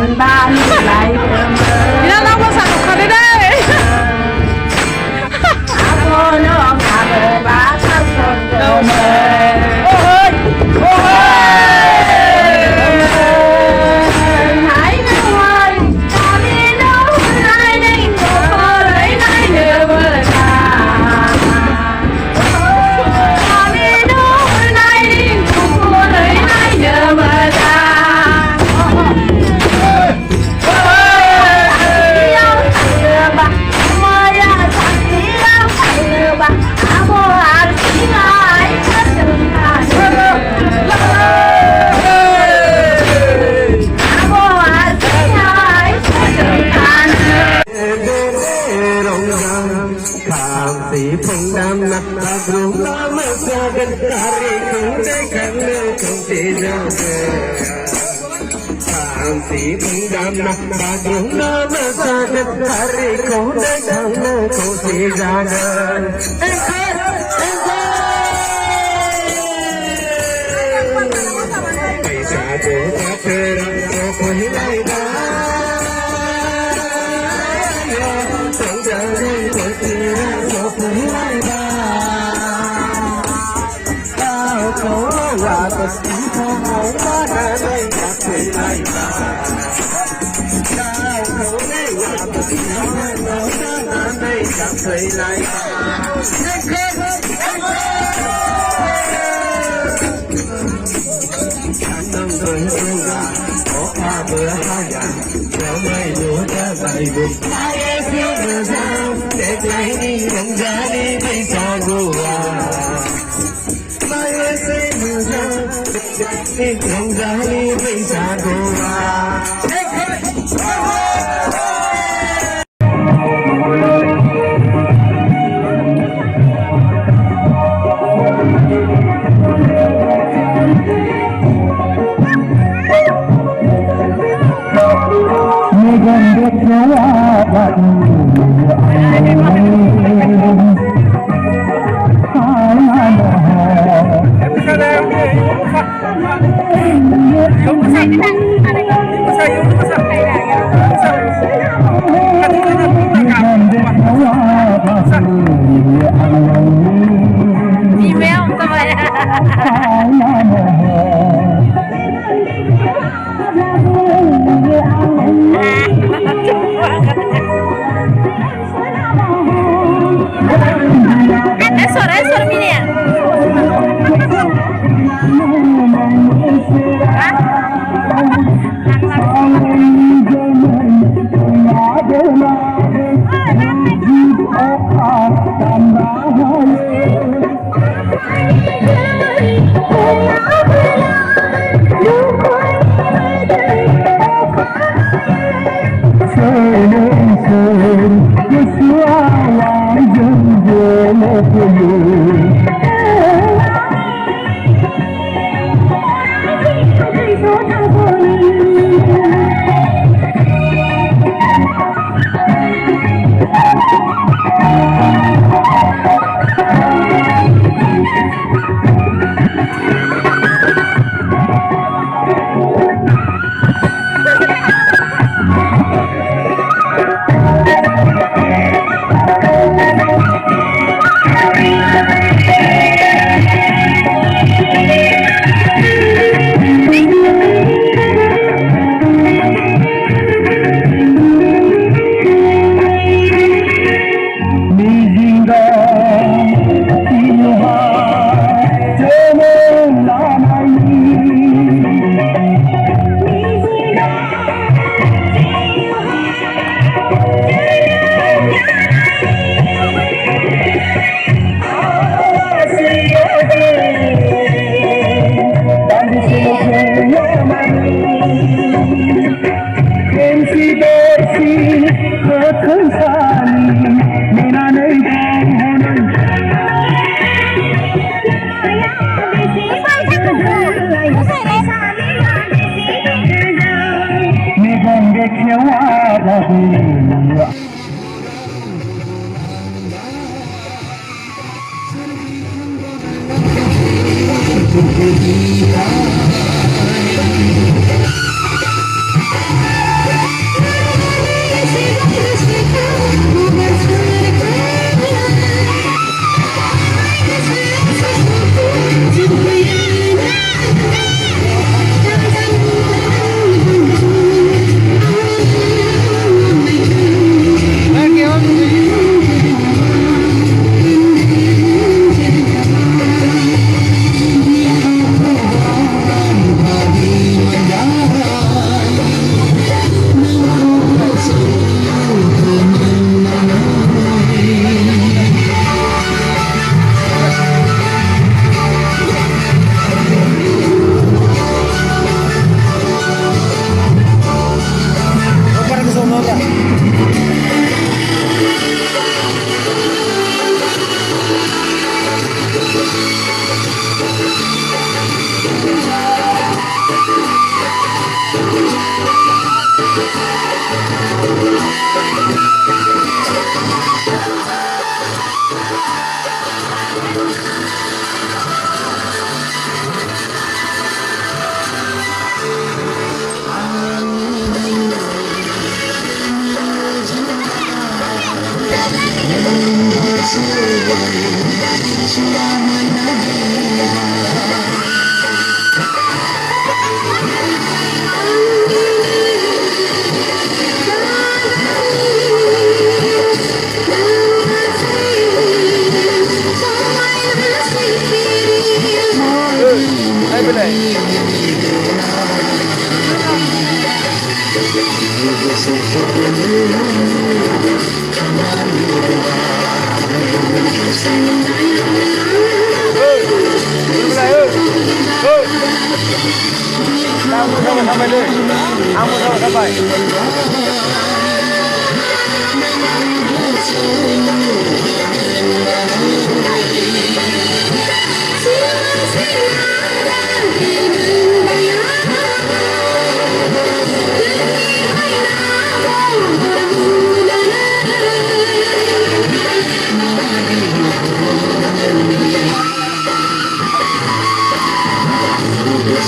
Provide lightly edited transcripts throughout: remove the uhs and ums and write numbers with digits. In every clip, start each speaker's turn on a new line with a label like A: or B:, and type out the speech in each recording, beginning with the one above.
A: นบ้านไหลเติม
B: นี่เราภาษาของเขาได้
A: อาโมน้องอาเบอร์บ้าทั้งคนเดิมโอ้ยโอ้ยหายหนึ่งวันตอนนี้น้องไหลในหัวไหลในเนื้อเมื่อตาตอนนี้น้องไหลในหัวไหลในเนื้อเมื่อตา
C: สีผงดำนักตาดวงตาเมื่อเจอกันตารีคงได้ครั้งเดียวคงที่จะเจอสีผงดำนักตาดวงตาเมื่อเจอกันตารีคงได้ครั้งเดียวคงที่จะเจอไปสาธุกับเธอรักก็คอยไล่ตาสงสารให้คนที่รักก็คอยไล่ตาเขาว่าก็สีทองเขาว่าได้กับเธอไล่ตาเขาได้ว่าก็สีทองเขาว่าได้กับเธอไล่ตาต้องเดินทางขอพาเบอร์ห้าอย่างเราไม่รู้จะไปบุกไปเสียเมื่อเช้าเด็กไรนี่ยังจะดีไม่ชาบัวไปเสียเมื่อเช้าเด็กนี่ยังจะดีไม่ชาบัว
B: มีแมวทำไมEso mire.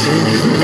C: Thank you.